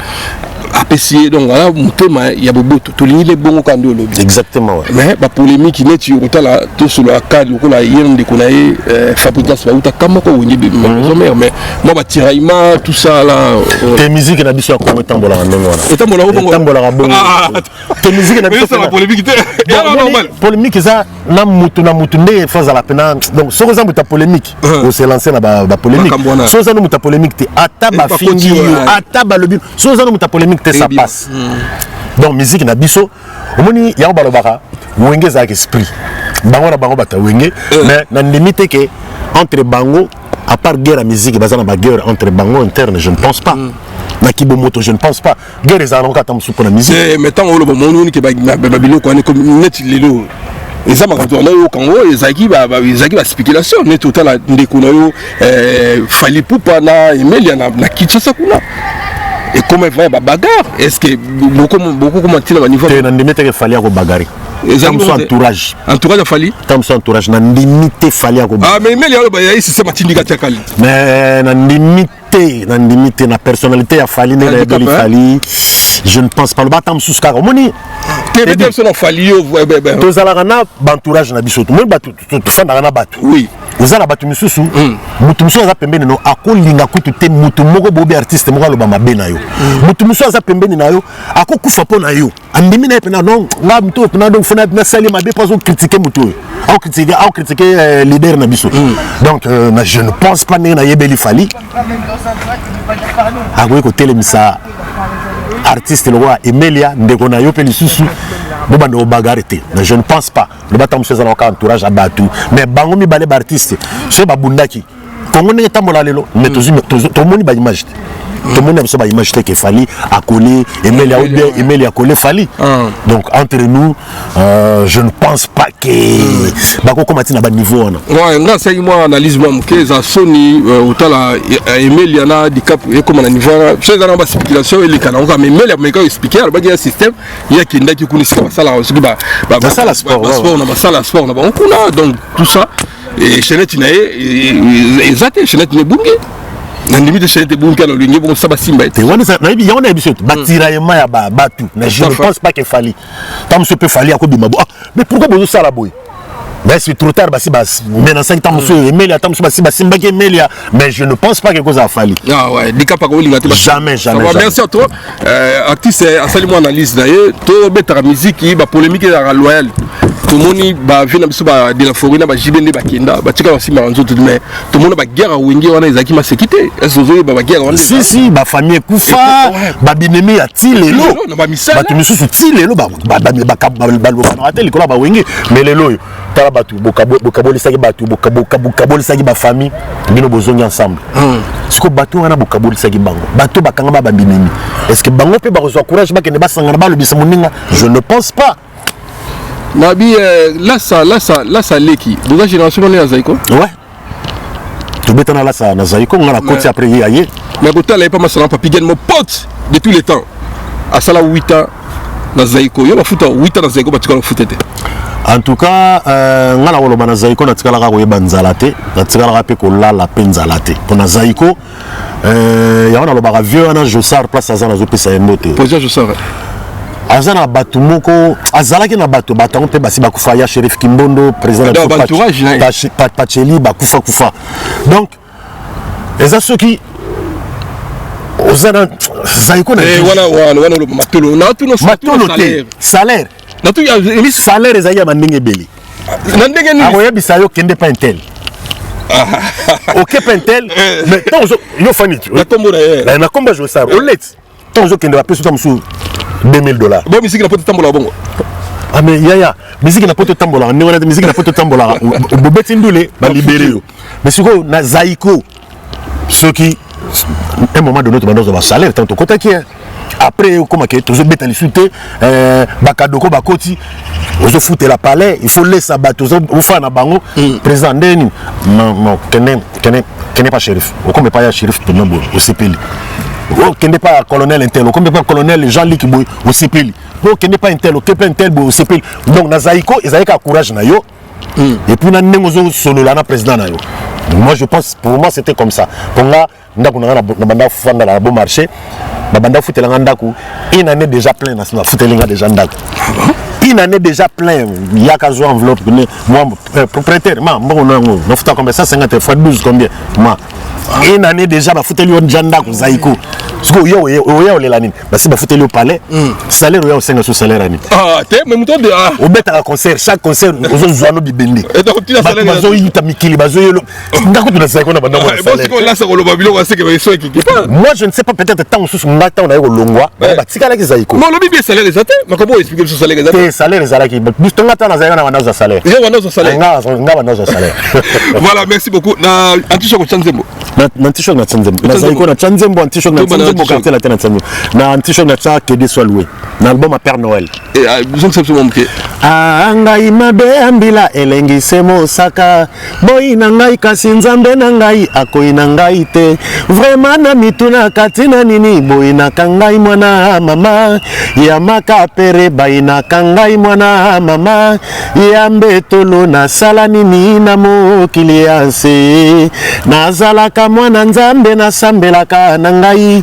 apprécié donc voilà mutema ya boboto to lingi le bongo kandi olobi exactement mais ba polémique neti otala to solo akali ko la yende ko na fabrication ba uta kama ko wonye mais moi ba tiraima tout ça là te musique na biso ko tambola ndongo wana etambola ko bongo tambola bongo te musique na biso ça la polémique normal polémique ça na mutu nde faza la pena donc so ko ta polémique on s'est lancé na ba polémique so ça no muta polémique te ata ba fingi ata ba lobi so ça no muta polémique ça passe. Donc musique na biso omoni ya balobaka wenge za esprit bango na bango bata wenge mais na limite que entre bango à part guerre à musique bazana ba guerre entre bango interne je ne pense pas na kibomoto je ne pense pas guerre za lonka tamsu pour la musique mais tant olobo monuni ke ba biloko ani comme net lelo les hommes quand on est au Congo les acquis ba spéculation net total ndeko na yo fali pupa na Emilia na Kinshasa kuna. Et comment il va y avoir bagarre? Est-ce que beaucoup comment il va niveau? Tu n'as limité que fallait avoir bagarre. Comme son entourage. Entourage a fallu? Comme son entourage, n'a limité fallait avoir bagarre. Ah mais il y a ici c'est Matindi Gatiakali. Mais n'a limité, na personnalité a fallu, n'a fallu. Je ne pense pas le bâtard sous Moni. TV son falio tozalaka na bantourage na biso moi bato tofandaka na bato oui oza na bato misusu mutu misusu aza pembeni no akolinga kutu te mutu moko bobe artiste moko aloba mabe na yo mutu misusu aza pembeni na yo akokufa mpo na yo andimi na ye pena non nga mutu pena donc fona nasali mabe mpo azocritique mutu oyo aocritique leader na biso donc je ne pense pas ndenge nayebeli fali akoki kotelemisa artiste lokola Emelia ndeko na yo mpe lisusu bobanda obagare te je ne pense pas le bata monsieur ezalaka entourage à batu mais bango mibale ba artiste so babundaki kongo ndenge tambola lelo mais tomoni ba image te tomoni biso ba image te ke fali akoli Emelia ou bien Emelia akoli fali donc entre nous je ne pense pas que bako komati na ba niveau wana ouais nga sai moi analyse moi muke za Sony utala Emelia na handicap et comme na niveau c'est dans ba spéculation et les canaux mais Emelia mais quand expliquer ba un système il y a qui ndaki kunisika basala aussi ba basala sport na basala sport na ba on kuna donc tout ça et chenette nae exact chenette ne bungi na limite chenette bungi na lingi bon ça ba simba te wana na bi yona biso batiraillement ya ba batu mais je ne pense pas que fali tam se peut fali akobima bo mais pourquoi bozo sala boy mais c'est trop tard mais dans 5 ans monsieur Emelia tam se simba ke Emelia mais je ne pense pas que cause a fali ah ouais dika pa ko linga te jamais merci à toi artiste asali mo analyse d'ailleurs to betara musique ba polémique ya loyal tout le monde ba vient biso ba de la forêt na ba jibende ba kenda ba tika ba simba nzoto mais tout le monde ba guerre wengi wana ezaki ma sécurité est-ce que ba guerre wana si ba famille kufa ba binemi ya tilelo ba misusu tilelo ba ateli kola ba wengi mais lelo tala batu bokabolisaki batu bokabolisaki ba famille bino bozongi ensemble siko batu wana bokabolisaki bango batu bakanga ba binemi est-ce que bango pe ba reçoit courage ba kende ba sangana ba lobisa moninga je ne pense pas. Nabi là ça leki donc génération on est à Zaiko ouais tu bête na là ça na Zaiko on a la côte après hier mais côté là pas ma salon papi gagne mon pote de tous les temps à sala 8 ans na Zaiko yo ba futa 8 ans na Zaiko ba tikala futete en tout cas ngala wolo na Zaiko na tikala ka ko yebanzala te na tikala ka pe ko lala penzala te pona Zaiko ya wana lo ba vieux na Josar place azana zo pesa emote projet Josar azana batu moko azalaki na batu batango pe basi bakufa ya Sheriff Kimbondo président de Pacheli bakufa donc eza soki ozana Zaiko na wana lo matolo na tout salaire na tout ya salaire eza ya mandenge beli na ndenge ni akoya bisayo kende pa intel ok pentel mais tant yo fani na komba je ça olet tant zo kende ba peso tamusu $2000. Bon musique na poto tambola bongo. Ah mais yaya, musique na poto tambola, ne wana musique na poto tambola. Bobeti ndule ba libérer yo. Mais siko na Zaiko ceux qui un moment donné tu vas dans salaire tant côté qui après comment que toujours beta les souté bakadoko bakoti ozo foutre la palais, il faut laisser battre au fa na bango président ndeni non kene pas shérif. O comme pas ya shérif to nambo au CPL. Qui n'est pas colonel intel, comme n'est pas colonel Jean-Luc Boy au CPL. Qui n'est pas intel, qui n'est pas intel au CPL. Donc Nazaiko, ils avaient courage na yo. Et puis na nengozo solo la na président na yo. Moi je pense pour moi c'était comme ça. Pour moi ndako na banda fanda la bon marché. Ba banda futela ndako une année déjà plein na futelinga déjà ndako. Une année déjà plein, il y a qu'à jouer enveloppe. Moi, propriétaire, moi, on a foutu combien 150 fois 12 combien moi. Une année déjà, bah foutu le janda ku Zaiko. Parce que yo le lanine. Bah si bah foutu le palais, salaire yo 5 sur salaire ani. Ah, t'es même temps de au bête à concert, chaque concert aux zoano bibendi. Et donc tu as salaire. Bazo yita mikili, bazo yo. Ndako tu Zaiko na banda moi. Parce que là ça le babilo on sait que so qui pas. Moi je ne sais pas peut-être tant sous ngata on a yo longwa. Bah tikala ki Zaiko. Non, le bibi salaire exact. Mais comment expliquer ce salaire exact? Salaire ezalaki but ngata na Zaiko na banda salaire. Yo banda salaire. Nga banda salaire. Voilà, merci beaucoup. Na antisho ko Chanzembo. Na t-shirt na Chanzembo. Na Zaiko na Chanzembo, t-shirt na Chanzembo quartier la tena Chanzembo. Na t-shirt na cha Kede soit loué. Na album à Père Noël. Et besoin que mon mke. Ngai mabe ambila elengi semo saka. Boy na ngai kasi nzambe na ngai akoi na ngai te. Vraiment na mituna katina nini boy na kangai mwana mama. Ya maka pere baina kangai mwana mama. Ya mbetolo na sala nini na mokili yanse. Na zalaka mwana nzambe na sambelaka na ngai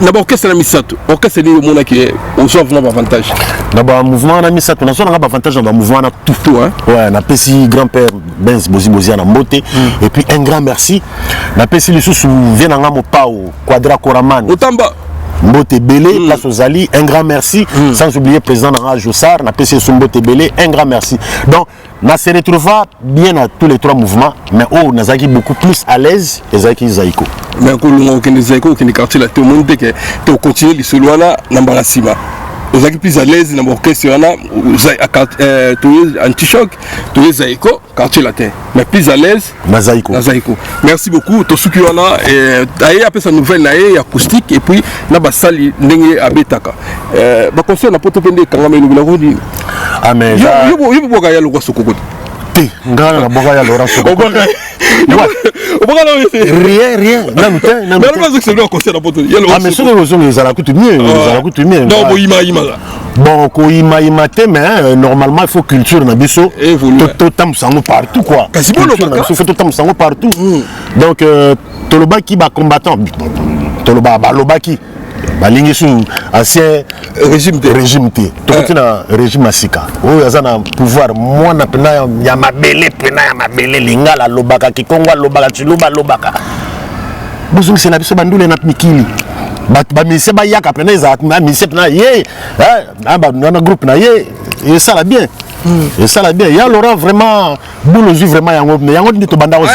D'abord, orchestre na misato. Orchestre ni mona qui aux offres na avantage. D'abord mouvement na misato, na so na avantage na mouvement na tout hein. Ouais, na pesi grand-père Benz Bozi na Mbote et puis un grand merci. Na pesi le sous vient na ngamo pao Quadra Koraman. Otamba Mbote Belé, place aux Ali, un grand merci. Sans oublier président Nanga Jossar, na PC Mbote Belé, un grand merci. Donc, na se retrouva bien à tous les trois mouvements, mais oh, Nazaki beaucoup plus à l'aise, Ezaki Zaiko. Mais quand on a Zaiko, qui est quartier là, tout le monde dit que tu continues les solo là, Nambarasima. Vous êtes plus à l'aise dans l'orchestre, en t-shirt, tu es Zaiko, quartier latin. Mais plus à l'aise, Nazaiko. Merci beaucoup. Tout ce qui en a, d'ailleurs, après sa nouvelle, il y a acoustique et puis, il y a sali, il y a betaka. Je conseille, on n'a pas tout pendant quand même, nous l'avons dit. Ah, mais. Il y a le roi Sokoko. Ngana na boga ya Laurent Sokoko. Rien. Ah, mais ceux qui ont la coutumier, non, bon, ko ima te, mais normalement il faut culture na biso. Tout tam sango partout quoi. Il faut tout tam sango partout. Donc toloba ki ba combattant, toloba ba lobaki. Balingi sous ancien régime T. Tout na régime Asika. Oh yazana pouvoir moi na pena ya mabele lingala lobaka kikongwa lobaka chiluba lobaka. Bozungi c'est na biso bandule na mikili. Ba mise ba yaka pena za mise pena ye. Na groupe na ye. Et ça la bien. Et ça la bien. Il y a Laurent vraiment boulot vraiment yango ni to banda aussi.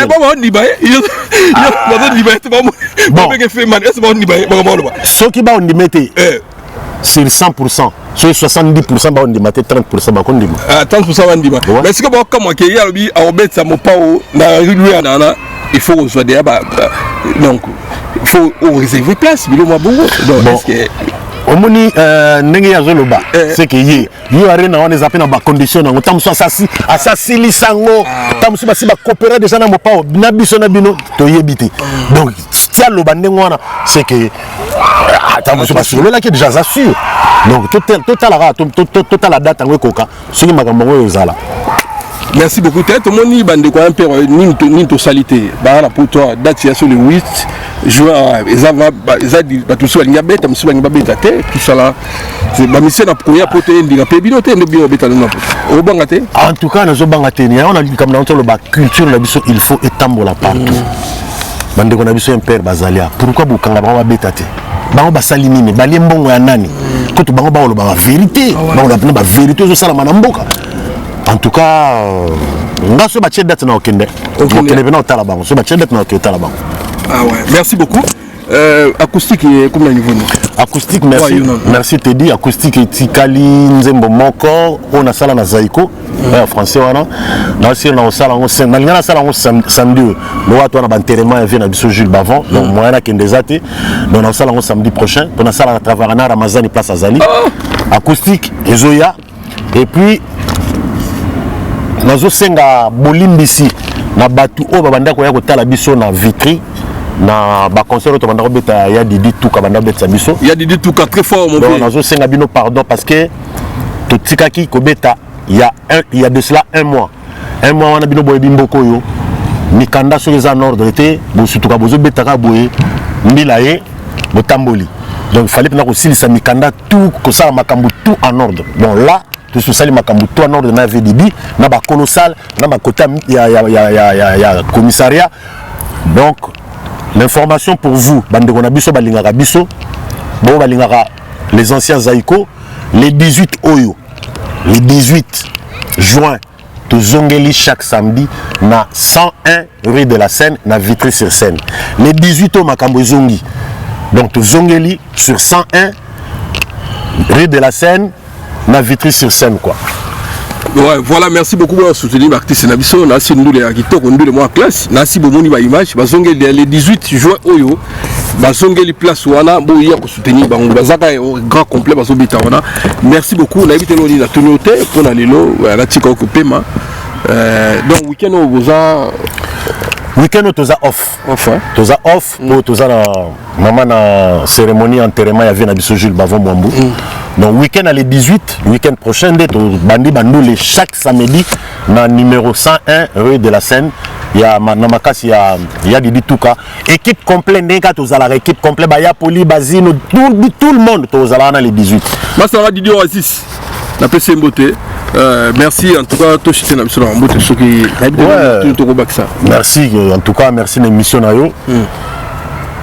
Ceux qui ba on dimete c'est 100%. Sur 70% ba on dimate 30% ba kondima. 30% ba ndima. Mais ce que ba comme que ya lobi a obet ça mo pao na lui nana il faut soit des donc il faut réserver place bilo moi bon. Donc omoni ndenge ya zoloba c'est que yo arena on les appelle dans condition na tamuso asasi lisango tamuso basi ba coopérer déjà na mopao na biso na bino to yebite donc tia loba ndenge wana c'est que tamuso basi lola qui déjà assure donc total la date en koka soki makambo ngo ezala. Merci beaucoup. Tout le monde dit que ni to salité. Pour toi, date sur le 8 juin. Ils ont tout ça. Il y a bête, tout ça là. C'est ma mission à première pour te dire que bien te bien bête au bangaté. En tout cas, nous avons bangaté. On a dit comme dans le culture il faut étendre la partout. Bande qu'on a besoin un père bazalia. Pourquoi vous quand on va bêtaté? Bango basalimine, baliembongo ya nani. Quand tu bango ba lo ba vérité. Bango la vérité zo sala manamboka. En tout cas, on a ce match d'être dans le Kende. Ah ouais, merci beaucoup. Acoustique, comment niveau? Acoustique, merci. Merci Teddy. Acoustique, Tikali, Nzembo Moko, on a ça là dans Zaiko, en français. On a aussi dans ça samedi. Nous avons un enterrement vient à Jules Bavon. Donc, moi, on des athées. Donc, on a ça samedi prochain. On a ça à travers un Ramazani place à Zali. Acoustique, Ezoya. Et puis, nazo senga bolimbisi na batu o babanda ko ya ko tala biso na vitri na ba concert to banda ko beta ya Didi Tuka banda beta biso ya Didi Tuka très fort mon père nazo senga bino pardon parce que to tikaki ko beta il y a de cela un mois wana bino boye bimboko yo mikanda sur les en ordre était bo sutuka bozo beta ka boye mbila ye botamboli donc il fallait que aussi ça mikanda tout que ça makambu tout en ordre bon là tout ce sali makambu tout en ordre na VDB na ba colossal na ba kota ya commissariat donc l'information pour vous bande ko na biso balingaka biso bo balingaka les anciens Zaiko les 18 oyo les 18 juin to zongeli chaque samedi na 101 rue de la Seine na Vitry-sur-Seine les 18 o makambo zongi donc to zongeli sur 101 rue de la Seine na Vitry-sur-Seine quoi. Ouais, voilà, merci beaucoup pour soutenir l'artiste Nabiso. Nasi ndule akito kondule moi classe. Nasi bomoni ba image bazonge les 18 juin oyo. Bazonge les places wana bo ya ko soutenir bango bazaka grand complet bazobita wana. Merci beaucoup. Na ebite loni na tonoté pour na lelo la tika ko pema. Donc week-end au boza week-end toza off. Enfin, toza off pour toza na maman na cérémonie enterrement ya vient na biso Jules Bavon Mwambu. Donc week-end à les 18, week-end prochain, bandi bandou les chaque samedi dans numéro 101 rue de la Seine ya na makasi ya Didi Touka équipe complète ndeka tozala équipe complète ba ya Poli Bazino tout le monde tozala na les 18 Masara Didi Oasis na PC Mbote merci en tout cas to chité na biso na Mbote soki tout ko baksa merci en tout cas merci l'émission na yo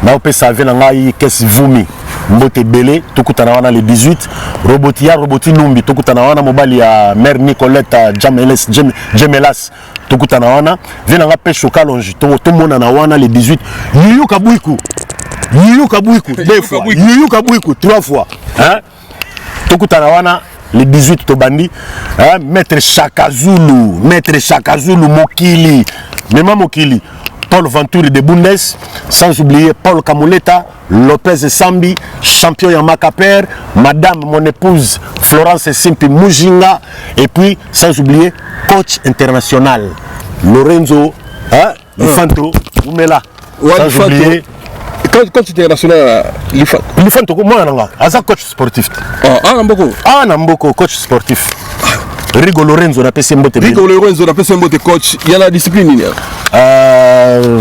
na opesa vena ngai kesi vumi Mbote Belé tokutana wana le 18 roboti numbi tokutana wana mobali ya mère Nicolette Jamelas tokutana wana vena nga pe chokalonji to mona na wana le 18 Yuyu Kabwiku deux fois Yuyu Kabwiku trois fois hein tokutana wana le 18 tobandi hein maître Chaka Zulu Mokili Mema Mokili Paul Venturi de Bundes, sans oublier Paul Kamuleta, Lopez Sambi, champion Yamakaper, Madame mon épouse Florence Simpi Mujinga, et puis sans oublier coach international Lorenzo Lifanto Oumela. Sans oublier coach international Lifanto moi asa coach sportif. Namboko coach sportif. Rigo Lorenzo na PC Mbote. Rigo Lorenzo na PC Mbote coach. Il y a la discipline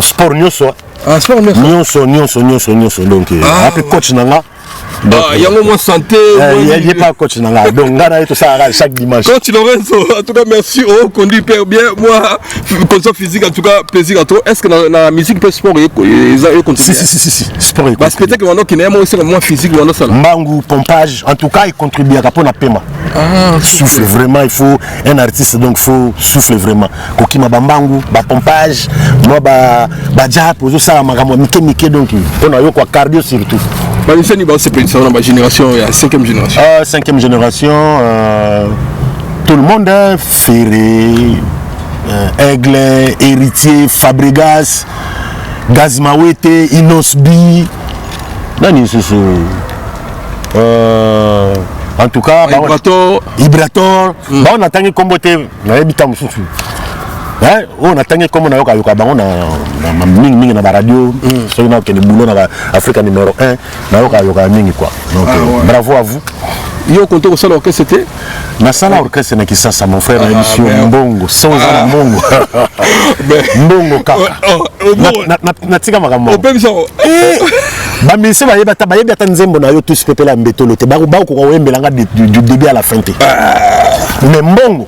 sport nyonso. Sport nyonso donc après coach nanga. Yango moi santé. Il n'y a pas coach nanga. Donc ngana tout ça chaque dimanche. Coach Lorenzo, en tout cas merci. Conduit hyper bien. Moi condition physique en tout cas plaisir à toi. Est-ce que dans la musique peut sport ils continue? Si sport. Parce que peut-être que maintenant qui n'est aussi moins physique maintenant ça. Mbangu pompage en tout cas il contribue à pour paiement. Souffle vraiment, il faut un artiste donc faut souffler vraiment. Kokima bambangu, ba pompage, moi ba jap, ozo ça makambo mike donc on a yo quoi cardio surtout. Bah c'est ni c'est peut la génération, il y a 5e génération. 5e génération tout le monde Ferré, Aigle, Héritier, Fabregas, Gazmawete, Inosbi. Nani c'est en tout cas Ibrator on a tangi kombo te na ebita mususu on a tangi kombo na yoka bango na mingi na radio so na ke boulot na Africa numéro 1 na yoka mingi quoi donc bravo à vous yo konto ko sala orchestre c'était na sala orchestre na Kisasa mon frère émission Mbongo sans Mbongo Mbongo kaka na tika makambo bamisi bayebata nzembo na yo tous pepela mbetolo te bako ko wembelanga du début à la fin te mais Mbongo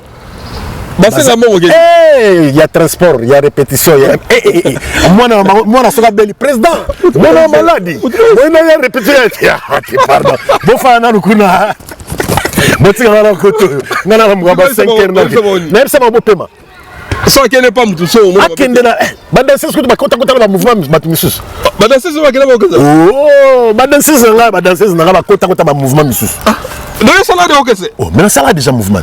il y a transport, il y a répétition, moi soka beli président, moi malade, moi na ya répétition, pardon. Bon fa na lukuna. Botika na koto, ngana ngamba 5h na. Même ça va paiement. Ça qui n'est pas mutu so mo. Akende na badanse skutu bakota ba mouvement misusu. Badanse so bakena ba koza. Oh, badanse na bakota ba mouvement misusu. Donc ça là de okese. Oh, mais ça là déjà mouvement.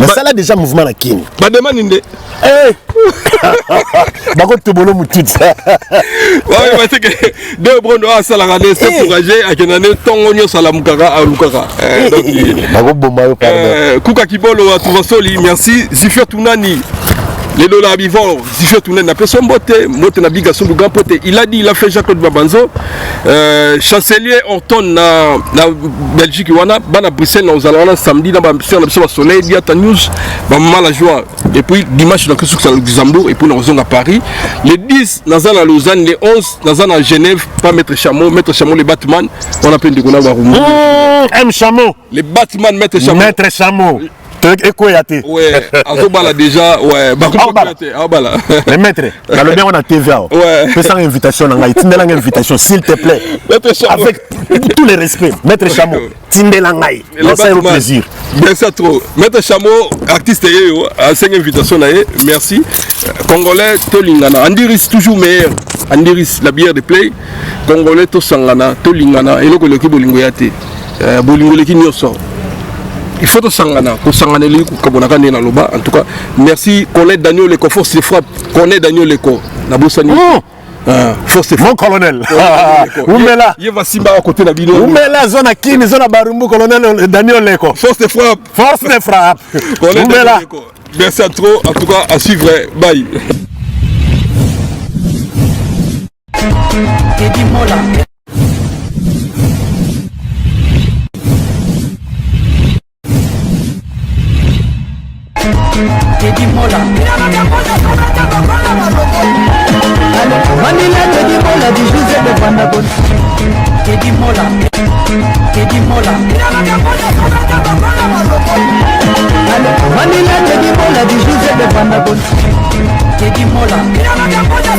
Mais ça là déjà mouvement la kini. Ba demande inde. Bako tobolo mutut. Ouais, parce que deux brondo a sala ngane c'est encourager à kenane tongo nyo sala mukaka a lukaka. Donc bako bomba yo pardon. Kuka kibolo atu vasoli merci Zifia Tunani. Les dollars vivants, Zifia Tunani na personne botte, mote na biga son grand pote. Il a dit il a fait Jacques Babanzo. Chancelier Orton na Belgique wana bana Bruxelles na ozala samedi na ba soleil dia ta news ba mala joie et puis dimanche dans le Luxembourg et puis nous revenons à Paris le 10 dans la Lausanne le 11 dans la Genève pas mettre chameau les Batman on appelle de Gona Barumu M chameau les Batman mettre chameau Ekoyate. Ouais, Azobala déjà, ouais, Abala. Le maître, dans le bien on a TVA. Ouais. Fais ça invitation, Tindelang invitation, s'il te plaît. Avec tous les respects, Maître Chameau, Tindelangai. C'est un plaisir. Merci à trop. Maître Chameau, artiste, à 5 invitations, merci. Congolais, Tolingana. Andiris toujours meilleur. Andiris, la bière de play. Congolais, Tosangana, Tolingana. Et le Koloki Bolingoyate. Bolingoleki Nyoso. Il faut que Sangana, en tout cas, merci. Connaît Daniel Leko, force de frappe. Connaît Daniel Leko. Force de frappe. Mon colonel. Oumela. Il va Simba à côté de la vidéo. Oumela, zone à Kini, zone à Barumbu, colonel Daniel Leko. Force de frappe. Force de frappe. Oumela. Merci à trop. En tout cas, à suivre. Bye. Teddy Mola Vanilla Teddy Mola du José de Vandagon Teddy Mola Vanilla Teddy Mola du José de Vandagon Teddy Mola